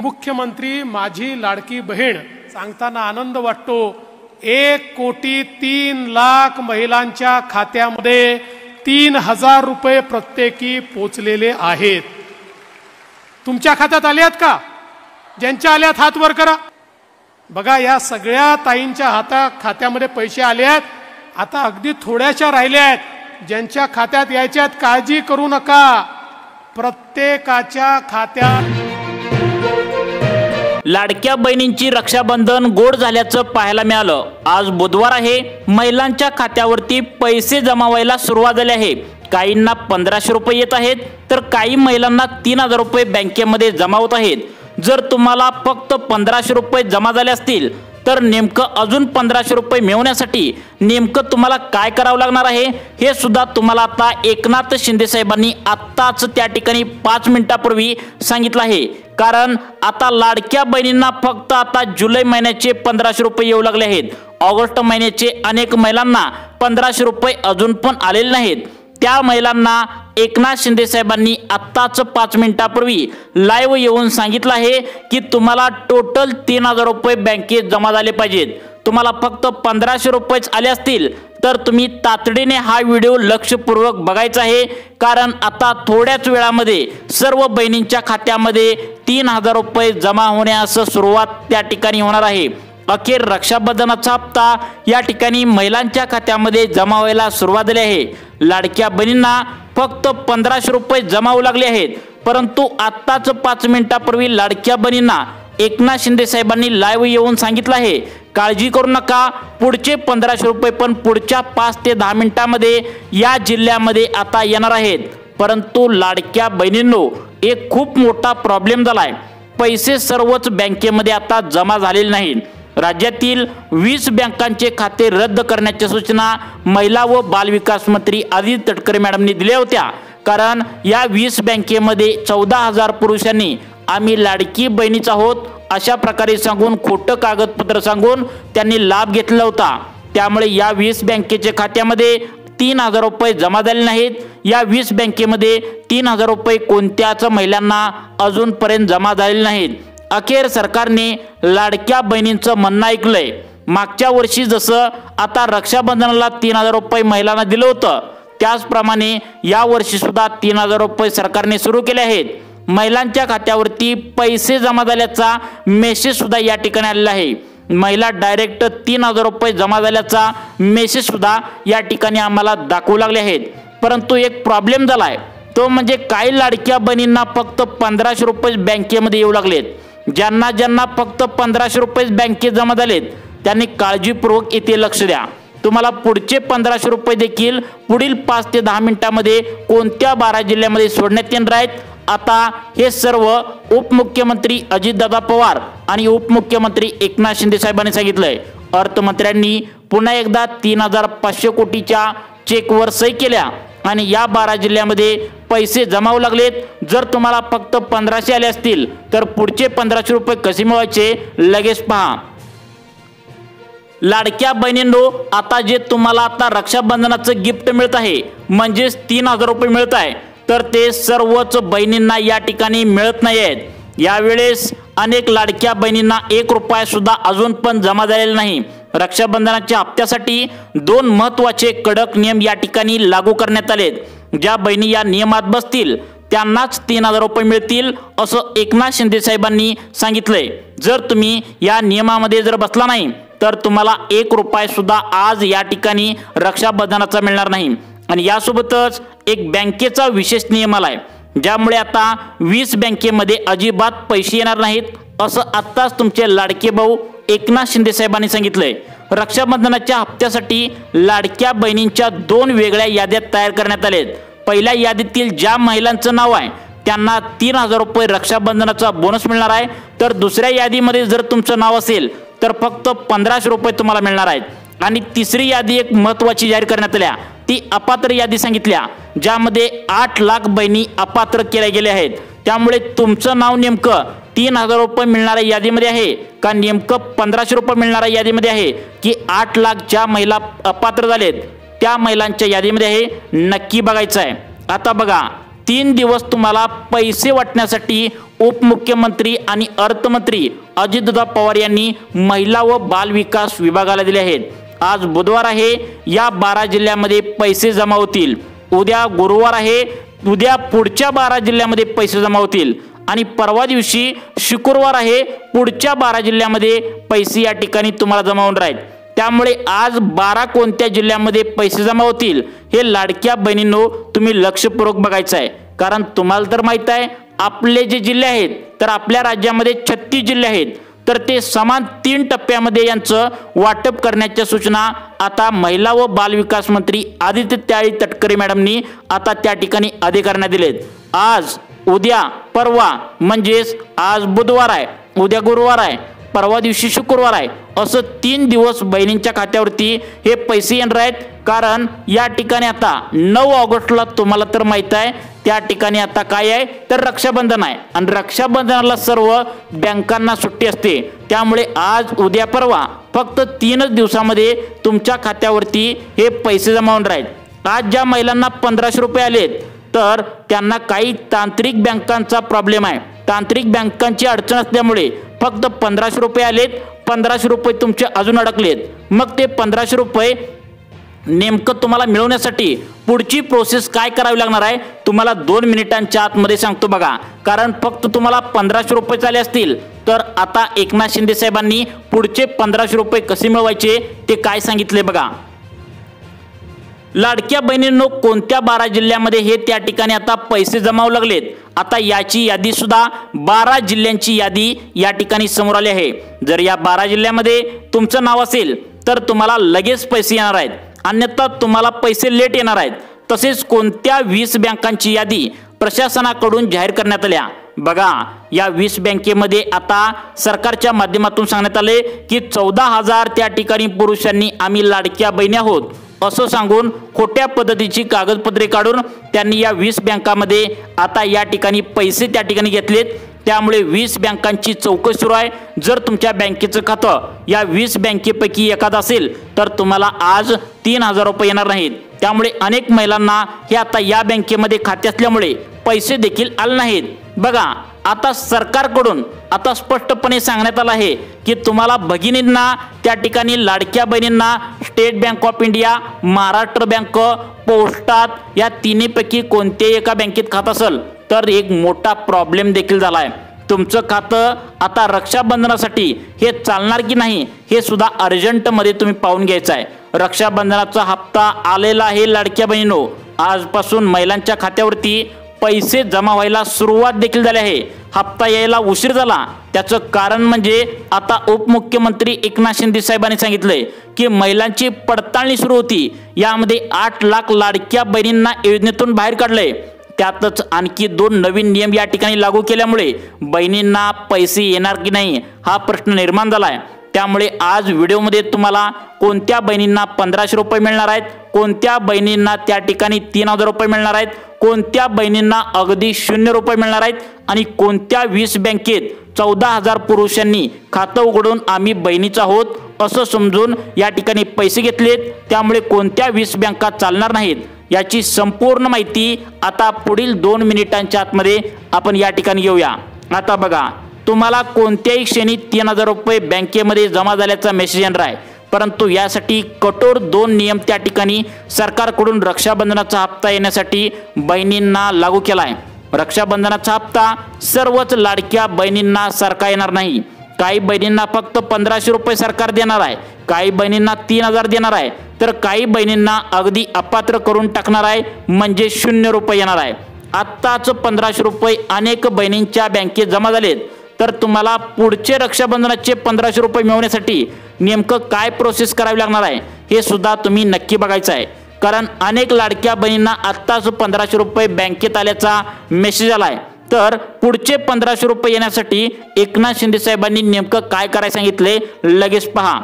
उपमुख्यमंत्री माझी लाडकी बहीण सांगताना आनंद वाटतो। 1,03,00,000 महिलांच्या खात्यामध्ये 3,000 रुपये प्रत्येकी पोचलेले आहेत। तुमच्या खात्यात आले आहेत का? ज्यांच्या आल्यात हात वर करा। बघा, या सगळ्या ताईंच्या खात्यामध्ये पैसे आले आहेत। आता अगदी थोड्याशा राहिल्या आहेत ज्यांच्या खात्यात यायच्यात। काळजी करू नका, प्रत्येकाच्या खात्यात। लाडक्या बहिणींची रक्षाबंधन गोड झाल्याचं पाहायला मिळालं। आज बुधवार आहे, महिलांच्या खात्यावरती पैसे जमा व्हायला सुरुवात झाली आहे। काहींना 1500 रुपये येत आहेत, तर काही महिलांना 3000 रुपये बँकेमध्ये जमा होत आहेत। जर तुम्हाला फक्त 1500 रुपये जमा झाले असतील तर नेमकं अजून 1500 रुपये मिळवण्यासाठी नेमकं तुम्हाला काय करावं लागणार आहे हे सुद्धा तुम्हाला आता एकनाथ शिंदे साहेबांनी आत्ताच त्या ठिकाणी 5 मिनिटांपूर्वी सांगितलं आहे। कारण आता लाडक्या बहिणींना फक्त आता जुलै महिन्याचे 1500 रुपये येऊ लागले आहेत। ऑगस्ट महिन्याचे अनेक महिलांना 1500 रुपये अजून पण आलेले नाहीत। त्या महिलांना एकनाथ शिंदे साहेबांनी आत्ताच 5 मिनिटांपूर्वी लाईव्ह येऊन सांगितलं आहे की तुम्हाला टोटल 3000 रुपये बँकेत जमा झाले पाहिजेत। तुम्हाला फक्त 1500 रुपयेच आले असतील तर तुम्ही तातडीने हा व्हिडिओ लक्षपूर्वक बघायचा आहे। कारण आता थोड्याच वेळामध्ये सर्व बहिणींच्या खात्यामध्ये 3000 रुपये जमा होण्यास सुरुवात त्या ठिकाणी होणार आहे। अखेर रक्षाबंधनाचा हप्ता या ठिकाणी महिलांच्या खात्यामध्ये जमा व्हायला सुरुवात झाली आहे। लाडक्या बहिणींना फक्त 1500 रुपये जमा होऊ लागले आहेत। परंतु आत्ताच 5 मिनिटांपूर्वी लाडक्या बहिणींना एकनाथ शिंदे साहेबांनी लाईव्ह येऊन सांगितलं आहे, काळजी करू नका, पुढचे 1500 रुपये पण पुढच्या 5 ते 10 मिनिटांमध्ये या जिल्ह्यामध्ये आता येणार आहेत। परंतु लाडक्या बहिणींनो, एक खूप मोठा प्रॉब्लेम झालाय। पैसे सर्वच बँकेमध्ये आता जमा झालेले नाहीत। राज्यातील 20 बँकांचे खाते रद्द करण्याच्या सूचना महिला व बालविकास मंत्री आदिती तटकरे मॅडमनी दिल्या होत्या। कारण या 20 बँकेमध्ये 14,000 पुरुषांनी आम्ही लाडकी बहिणीच आहोत अशा प्रकारे सांगून खोटं कागदपत्र सांगून त्यांनी लाभ घेतला होता। त्यामुळे या 20 बँकेच्या खात्यामध्ये 3000 रुपये जमा झाले नाहीत। या 20 बँकेमध्ये 3000 रुपये कोणत्याच महिलांना अजूनपर्यंत जमा झालेले नाहीत। अखेर सरकारने लाडक्या बहिणींचं म्हणणं ऐकलंय। मागच्या वर्षी जसं आता रक्षाबंधनाला 3000 रुपये महिलांना दिलं होतं, त्याचप्रमाणे या वर्षी सुद्धा 3000 रुपये सरकारने सुरू केले आहेत। महिलांच्या खात्यावरती पैसे जमा झाल्याचा मेसेज सुद्धा या ठिकाणी आलेला आहे। महिला डायरेक्ट 3000 रुपये जमा झाल्याचा मेसेज सुद्धा या ठिकाणी आम्हाला दाखवू लागले आहेत। परंतु एक प्रॉब्लेम झालाय, तो म्हणजे काही लाडक्या बहिणींना फक्त 1500 रुपये बँकेमध्ये येऊ लागलेत। ज्यांना ज्यांना फक्त 1500 रुपये बँकेत जमा झालेत त्यांनी काळजीपूर्वक इथे लक्ष द्या। तुम्हाला पुढचे 1500 रुपये देखील पुढील 5 ते 10 मिनिटांमध्ये कोणत्या 12 जिल्ह्यामध्ये सोडण्यात येणार आहेत। आता हे सर्व उपमुख्यमंत्री अजितदादा पवार आणि उपमुख्यमंत्री एकनाथ शिंदे साहेबांनी सांगितलंय। अर्थमंत्र्यांनी पुन्हा एकदा 3500 कोटीच्या चेकवर सही केल्या आणि या 12 जिल्ह्यामध्ये पैसे जमा होऊ लागलेत। जर तुम्हाला फक्त 1500 आले असतील तर पुढचे 1500 रुपये कसे मिळवायचे लगेच पहा। लाडक्या बहिणींनो, आता जे तुम्हाला आता रक्षाबंधनाचं गिफ्ट मिळत आहे म्हणजेच 3000 रुपये मिळत आहे, तर ते सर्वच बहिणींना या ठिकाणी मिळत नाही आहेत। यावेळेस अनेक लाडक्या बहिणींना 1 रुपया सुद्धा अजून पण जमा झालेला नाही। रक्षाबंधनाच्या हप्त्यासाठी 2 महत्त्वाचे कडक नियम या ठिकाणी लागू करण्यात आलेत। ज्या बहिणी या नियमात बसतील त्यांनाच 3000 रुपये मिळतील असं एकनाथ शिंदे साहेबांनी सांगितलंय। जर तुम्ही या नियमामध्ये जर बसला नाही तर तुम्हाला 1 रुपया सुद्धा आज या ठिकाणी रक्षाबंधनाचा मिळणार नाही। आणि यासोबतच एक बँकेचा विशेष नियम आलाय, ज्यामुळे आता 20 बँकेमध्ये अजिबात पैसे येणार नाहीत असं आत्ताच तुमचे लाडके भाऊ एकनाथ शिंदे साहेबांनी सांगितलंय। रक्षाबंधनाच्या हप्त्यासाठी लाडक्या बहिणींच्या 2 वेगळ्या याद्या तयार करण्यात आल्यात। पहिल्या यादीतील ज्या महिलांचं नाव आहे त्यांना 3000 रुपये रक्षाबंधनाचा बोनस मिळणार आहे, तर दुसऱ्या यादीमध्ये जर तुमचं नाव असेल तर फक्त 1500 रुपये तुम्हाला मिळणार आहेत। आणि तिसरी यादी एक महत्त्वाची जाहीर करण्यात आल्या, ती अपात्र यादी सांगितल्या, ज्यामध्ये 8 लाख बहिणी अपात्र केल्या गेल्या आहेत। त्यामुळे तुमचं नाव नेमकं 3000 रुपये मिळणाऱ्या यादीमध्ये आहे का नेमकं 1500 रुपये मिळणाऱ्या यादीमध्ये आहे की 8 लाख ज्या महिला अपात्र झालेत त्या महिलांच्या यादीमध्ये आहे, नक्की बघायचं आहे। आता बघा, 3 दिवस तुम्हाला पैसे वाटण्यासाठी उपमुख्यमंत्री आणि अर्थमंत्री अजितदादा पवार यांनी महिला व बाल विकास विभागाला दिले आहेत। आज बुधवार आहे, या 12 जिल्ह्यामध्ये पैसे जमा होतील। उद्या गुरुवार आहे, उद्या पुढच्या 12 जिल्ह्यामध्ये पैसे जमा होतील आणि परवा दिवशी शुक्रवार आहे, पुढच्या 12 जिल्ह्यामध्ये पैसे या ठिकाणी तुम्हाला जमा होणार आहेत। त्यामुळे आज 12 कोणत्या जिल्ह्यामध्ये पैसे जमा होतील हे लाडक्या बहिणींनो तुम्ही लक्षपूर्वक बघायचं आहे। कारण तुम्हाला तर माहित आहे आपले जे जिल्हे आहेत, तर आपल्या राज्यामध्ये 36 जिल्हे आहेत, तर ते समान 3 टप्प्यामध्ये यांचं वाटप करण्याच्या सूचना आता महिला व बाल विकास मंत्री आदित्य तटकरे मॅडमनी आता त्या ठिकाणी अधिकाऱ्यांना दिलेत। आज उद्या परवा म्हणजेच आज बुधवार आहे, उद्या गुरुवार आहे, परवा दिवशी शुक्रवार आहे, असं 3 दिवस बहिणींच्या खात्यावरती हे पैसे येणार आहेत। कारण या ठिकाणी आता 9 ऑगस्टला तुम्हाला तर माहित आहे त्या ठिकाणी आता काय आहे तर रक्षाबंधन आहे आणि रक्षाबंधनाला सर्व बँकांना सुट्टी असते। त्यामुळे आज उद्या परवा फक्त 3 दिवसामध्ये तुमच्या खात्यावरती हे पैसे जमा होणार आहेत। आज ज्या महिलांना 1500 रुपये आलेत तर त्यांना काही तांत्रिक बँकांचा प्रॉब्लेम आहे, तांत्रिक बँकांची अडचण असल्यामुळे फक्त 1500 रुपये आलेत, 1500 रुपये तुमचे अजून अडकलेत। मग ते 1500 रुपये नेमकं तुम्हाला मिळवण्यासाठी पुढची प्रोसेस काय करावी लागणार आहे तुम्हाला 2 मिनिटांच्या आतमध्ये सांगतो बघा। कारण फक्त तुम्हाला 1500 रुपये आले असतील तर आता एकनाथ शिंदे साहेबांनी पुढचे 1500 रुपये कसे मिळवायचे ते काय सांगितले बघा। लाडक्या बहिणींनो कोणत्या 12 जिल्ह्यामध्ये हे त्या ठिकाणी आता पैसे जमावू लागलेत, आता याची यादी सुद्धा 12 जिल्ह्यांची यादी या ठिकाणी समोर आली आहे। जर या 12 जिल्ह्यामध्ये तुमचं नाव असेल तर तुम्हाला लगेच पैसे येणार आहेत, अन्यथा तुम्हाला पैसे लेट येणार आहेत। तसेच कोणत्या 20 बँकांची यादी प्रशासनाकडून जाहीर करण्यात आल्या बघा। या 20 बँकेमध्ये आता सरकारच्या माध्यमातून सांगण्यात आले की 14,000 त्या ठिकाणी पुरुषांनी आम्ही लाडक्या बहिणी आहोत असं सांगून खोट्या पद्धतीची कागदपत्रे काढून त्यांनी या 20 बँकामध्ये आता या ठिकाणी पैसे त्या ठिकाणी घेतलेत। त्यामुळे 20 बँकांची चौकशी सुरू आहे। जर तुमच्या बँकेचं खातं या 20 बँकेपैकी एखादं असेल तर तुम्हाला आज 3000 रुपये येणार नाहीत। त्यामुळे अनेक महिलांना हे आता या बँकेमध्ये खाते असल्यामुळे पैसे देखील आले नाहीत बघा। आता सरकारकडून आता स्पष्टपणे सांगण्यात आलं आहे की तुम्हाला भगिनींना त्या ठिकाणी लाडक्या बहिणींना state bank of India, Maharashtra bank, पोस्टात या तिन्हीपैकी कोणत्याही एका बँकेत खातं असेल तर एक मोठा प्रॉब्लेम देखील झाला आहे। तुमचं खातं आता रक्षाबंधनासाठी हे चालणार की नाही हे सुद्धा अर्जंटमध्ये तुम्ही पाहून घ्यायचं आहे। रक्षाबंधनाचा हप्ता आलेला आहे लाडक्या बहिणींनो, आजपासून महिलांच्या खात्यावरती पैसे जमा व्हायला सुरुवात देखील झाली आहे। हप्ता यायला उशीर झाला त्याचं कारण म्हणजे आता उपमुख्यमंत्री एकनाथ शिंदे साहेबांनी सांगितलंय की महिलांची पडताळणी सुरू होती, यामध्ये 8 लाख लाडक्या बहिणींना योजनेतून बाहेर काढलंय। त्यातच आणखी 2 नवीन नियम या ठिकाणी लागू केल्यामुळे बहिणींना पैसे येणार की नाही हा प्रश्न निर्माण झाला आहे। त्यामुळे आज व्हिडिओमध्ये तुम्हाला कोणत्या बहिणींना 1500 रुपये मिळणार आहेत, कोणत्या बहिणींना त्या ठिकाणी 3000 रुपये मिळणार आहेत, कोणत्या बहिणींना अगदी 0 रुपये मिळणार आहेत आणि कोणत्या 20 बँकेत 14,000 पुरुषांनी खातं उघडून आम्ही बहिणीच आहोत असं समजून या ठिकाणी पैसे घेतलेत। त्यामुळे कोणत्या 20 बँका चालणार नाहीत याची संपूर्ण माहिती आता पुढील 2 मिनिटांच्या आतमध्ये आपण या ठिकाणी घेऊया। आता बघा, तुम्हाला कोणत्याही क्षणी 3000 रुपये बँकेमध्ये जमा झाल्याचा मेसेज येणार आहे, परंतु यासाठी कठोर 2 नियम त्या ठिकाणी सरकारकडून रक्षाबंधनाचा हप्ता येण्यासाठी बहिणींना लागू केला आहे। रक्षाबंधनाचा हप्ता सर्वच लाडक्या बहिणींना सारखा येणार नाही। काही बहिणींना फक्त 1500 रुपये सरकार देणार आहे, काही बहिणींना 3000 देणार आहे, तर काही बहिणींना अगदी अपात्र करून टाकणार आहे म्हणजे 0 रुपये येणार आहे। आत्ताच 1500 रुपये अनेक बहिणींच्या बँकेत जमा झालेत, तर तुम्हाला पुढचे रक्षाबंधनाचे 1500 रुपये मिळवण्यासाठी नेमकं काय प्रोसेस करावी लागणार आहे हे सुद्धा तुम्ही नक्की बघायचं आहे। कारण अनेक लाडक्या बहिणींना आत्ताच 1500 रुपये बँकेत आल्याचा मेसेज आला आहे, तर पुढचे 1500 रुपये येण्यासाठी एकनाथ शिंदे साहेबांनी नेमकं काय करायला सांगितले लगेच पहा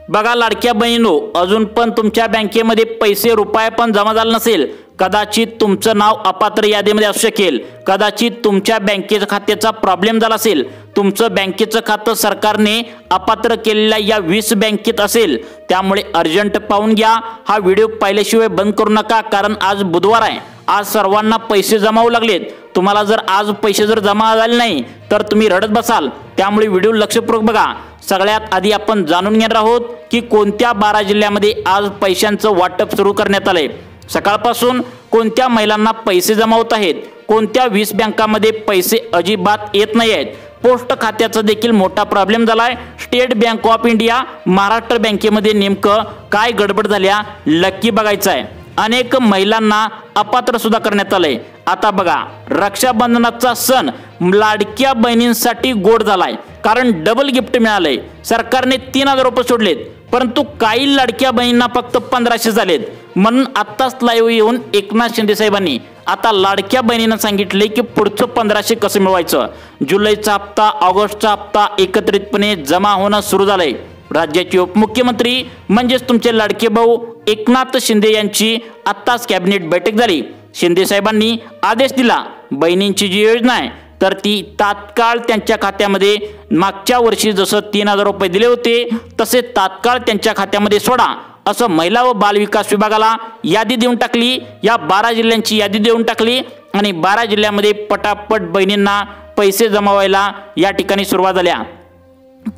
बघा। लाडक्या बहिणींनो, अजून पण तुमच्या बँकेमध्ये पैसे रुपये पण जमा झाले नसेल, कदाचित तुमचं नाव अपात्र यादीमध्ये असू शकेल, कदाचित तुमच्या बँकेच्या खात्याचा प्रॉब्लेम झाला असेल, तुमचं बँकेचं खातं सरकारने अपात्र केलेल्या या 20 बँकेत असेल। त्यामुळे अर्जंट पाहून घ्या, हा व्हिडिओ पाहिल्याशिवाय बंद करू नका। कारण आज बुधवार आहे आज सर्वांना पैसे जमावू लागलेत। तुम्हाला जर आज पैसे जर जमा झाले नाही तर तुम्ही रडत बसाल। त्यामुळे व्हिडिओ लक्षपूर्वक बघा। सगळ्यात आधी आपण जाणून घेणार आहोत की कोणत्या 12 जिल्ह्यामध्ये आज पैशांचं वाटप सुरू करण्यात आलंय। सकाळपासून कोणत्या महिलांना पैसे जमा होत आहेत, कोणत्या 20 बँकांमध्ये पैसे अजिबात येत नाही आहेत। पोस्ट खात्याचा देखील मोठा प्रॉब्लेम झालाय। State bank of India, Maharashtra बँकेमध्ये नेमकं काय गडबड झाल्या नक्की बघायचं आहे। अनेक महिलांना अपात्र सुद्धा करण्यात आलंय। आता बघा, रक्षाबंधनाचा सण लाडक्या बहिणींसाठी गोड झालाय, कारण डबल गिफ्ट मिळालंय। सरकारने 3000 रुपये सोडलेत, परंतु काही लाडक्या बहिणींना फक्त 1500 झालेत। म्हणून आत्ताच लाईव्ह येऊन एकनाथ शिंदे साहेबांनी आता लाडक्या बहिणींना सांगितले की पुढचं 1500 कसं मिळवायचं। जुलैचा हप्ता, ऑगस्टचा हप्ता एकत्रितपणे जमा होणं सुरू झालंय। राज्याचे उपमुख्यमंत्री म्हणजेच तुमचे लाडके भाऊ एकनाथ शिंदे यांची आत्ताच कॅबिनेट बैठक झाली। शिंदे साहेबांनी आदेश दिला, बहिणींची जी योजना आहे तर ती तात्काळ त्यांच्या खात्यामध्ये मागच्या वर्षी जसं 3000 रुपये दिले होते तसे तात्काळ त्यांच्या खात्यामध्ये सोडा, असं महिला व बाल विकास विभागाला यादी देऊन टाकली। या 12 जिल्ह्यांची यादी देऊन टाकली आणि 12 जिल्ह्यामध्ये पटापट बहिणींना पैसे जमावायला या ठिकाणी सुरुवात झाल्या।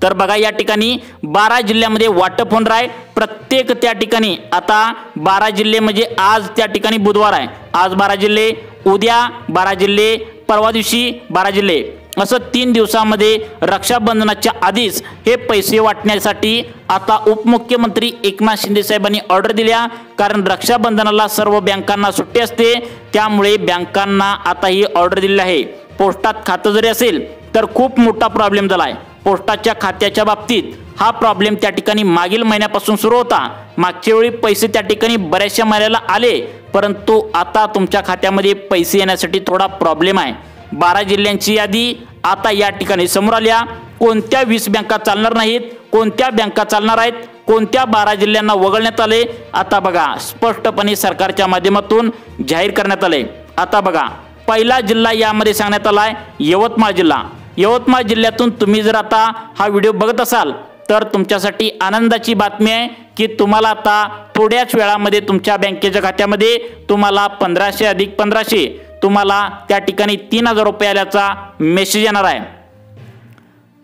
तर बघा, या ठिकाणी 12 जिल्ह्यामध्ये वाटप होणार आहे। प्रत्येक त्या ठिकाणी आता 12 जिल्हे म्हणजे आज त्या ठिकाणी बुधवार आहे, आज 12 जिल्हे, उद्या 12 जिल्हे, परवा दिवशी 12 जिल्हे, असं 3 दिवसामध्ये रक्षाबंधनाच्या आधीच हे पैसे वाटण्यासाठी आता उपमुख्यमंत्री एकनाथ शिंदे साहेबांनी ऑर्डर दिल्या। कारण रक्षाबंधनाला सर्व बँकांना सुट्टी असते, त्यामुळे बँकांना आता ही ऑर्डर दिली आहे। पोस्टात खातं जरी असेल तर खूप मोठा प्रॉब्लेम झालाय। पोस्टाच्या खात्याच्या बाबतीत हा प्रॉब्लेम त्या ठिकाणी मागील महिन्यापासून सुरू होता। मागच्या वेळी पैसे त्या ठिकाणी बऱ्याचशा महिन्याला आले, परंतु आता तुमच्या खात्यामध्ये पैसे येण्यासाठी थोडा प्रॉब्लेम आहे। 12 जिल्ह्यांची यादी आता या ठिकाणी समोर आल्या। कोणत्या 20 बँका चालणार नाहीत, कोणत्या बँका चालणार आहेत, कोणत्या 12 जिल्ह्यांना वगळण्यात आले, आता बघा स्पष्टपणे सरकारच्या माध्यमातून जाहीर करण्यात आले। आता बघा, पहिला जिल्हा यामध्ये सांगण्यात आलाय यवतमाळ जिल्हा। यवतमाळ जिल्ह्यातून तुम्ही जर आता हा व्हिडिओ बघत असाल तर तुमच्यासाठी आनंदाची बातमी आहे की तुम्हाला आता थोड्याच वेळामध्ये तुमच्या बँकेच्या खात्यामध्ये तुम्हाला 1500 अधिक 1500 तुम्हाला त्या ठिकाणी 3000 रुपये आल्याचा मेसेज येणार आहे।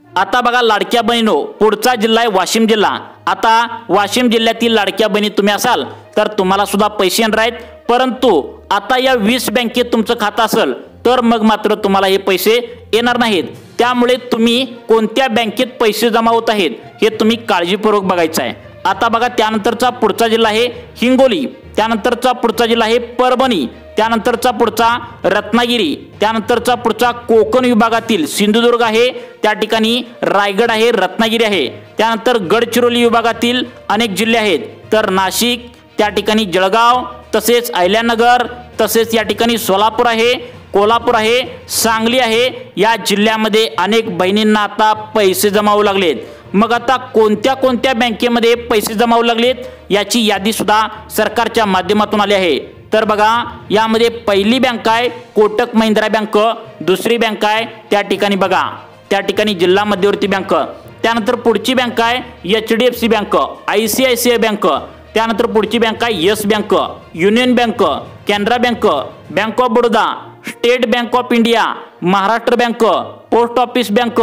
आता बघा लाडक्या बहिणींनो, पुढचा जिल्हा आहे वाशिम जिल्हा। आता वाशिम जिल्ह्यातील लाडक्या बहिणी तुम्ही असाल तर तुम्हाला सुद्धा पैसे येणार आहेत, परंतु आता या 20 बँकेत तुमचं खातं असेल तर मग मात्र तुम्हाला हे पैसे येणार नाहीत। त्यामुळे तुम्ही कोणत्या बँकेत पैसे जमा होत आहेत हे तुम्ही काळजीपूर्वक बघायचं आहे। आता बघा, त्यानंतरचा पुढचा जिल्हा आहे हिंगोली, त्यानंतरचा पुढचा जिल्हा आहे परभणी, त्यानंतरचा पुढचा रत्नागिरी, त्यानंतरचा पुढचा कोकण विभागातील सिंधुदुर्ग आहे, त्या ठिकाणी रायगड आहे, रत्नागिरी आहे, त्यानंतर गडचिरोली विभागातील अनेक जिल्हे आहेत, तर नाशिक, त्या ठिकाणी जळगाव, तसेच अहिल्यानगर, तसेच या ठिकाणी सोलापूर आहे, कोल्हापूर आहे, सांगली आहे। या जिल्ह्यामध्ये अनेक बहिणींना आता पैसे जमा होऊ लागलेत। मग आता कोणत्या कोणत्या बँकेमध्ये पैसे जमा होऊ लागलेत याची यादी सुद्धा सरकारच्या माध्यमातून आली आहे। तर बघा, यामध्ये पहिली बँक आहे कोटक महिंद्रा बँक, दुसरी बँक आहे त्या ठिकाणी बघा त्या ठिकाणी जिल्हा मध्यवर्ती बँक, त्यानंतर पुढची बँक आहे HDFC बँक, ICICI बँक, त्यानंतर पुढची बँक आहे yes bank, union bank, Canara bank, bank of Baroda, state bank of India, Maharashtra bank, post office bank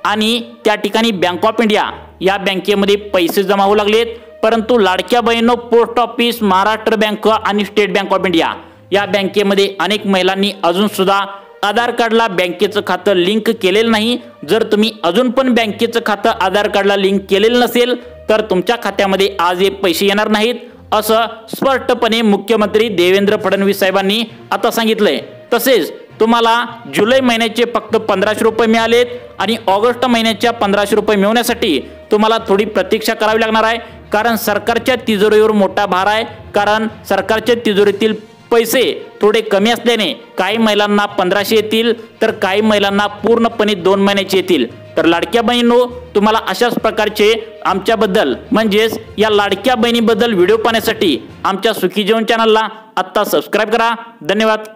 आणि त्या ठिकाणी बँक ऑफ इंडिया। या बँकेमध्ये पैसे जमा होऊ लागलेत, परंतु लाडक्या बहिणींनो, पोस्ट ऑफिस, महाराष्ट्र बँक आणि स्टेट बँक ऑफ इंडिया या बँकेमध्ये अनेक महिलांनी अजून सुद्धा आधार कार्डला बँकेचं खातं लिंक केलेलं नाही। जर तुम्ही अजून पण बँकेचं खातं आधार कार्डला लिंक केलेलं नसेल तर तुमच्या खात्यामध्ये आज हे पैसे येणार नाहीत, असं स्पष्टपणे मुख्यमंत्री देवेंद्र फडणवीस साहेबांनी आता सांगितलंय। तसेच तुम्हाला जुलै महिन्याचे फक्त 1500 रुपये मिळालेत आणि ऑगस्ट महिन्याच्या 1500 रुपये मिळवण्यासाठी तुम्हाला थोडी प्रतीक्षा करावी लागणार आहे, कारण सरकारच्या तिजोरीवर मोठा भार आहे। कारण सरकारच्या तिजोरीतील पैसे थोडे कमी असल्याने काही महिलांना 1500 येतील तर काही महिलांना पूर्णपणे 2 महिन्याचे येतील। तर लाडक्या बहिणींनो, तुम्हाला अशाच प्रकारचे आमच्याबद्दल म्हणजेच या लाडक्या बहिणीबद्दल व्हिडिओ पाहण्यासाठी आमच्या सुखी जीवन चॅनलला आत्ता सबस्क्राइब करा। धन्यवाद।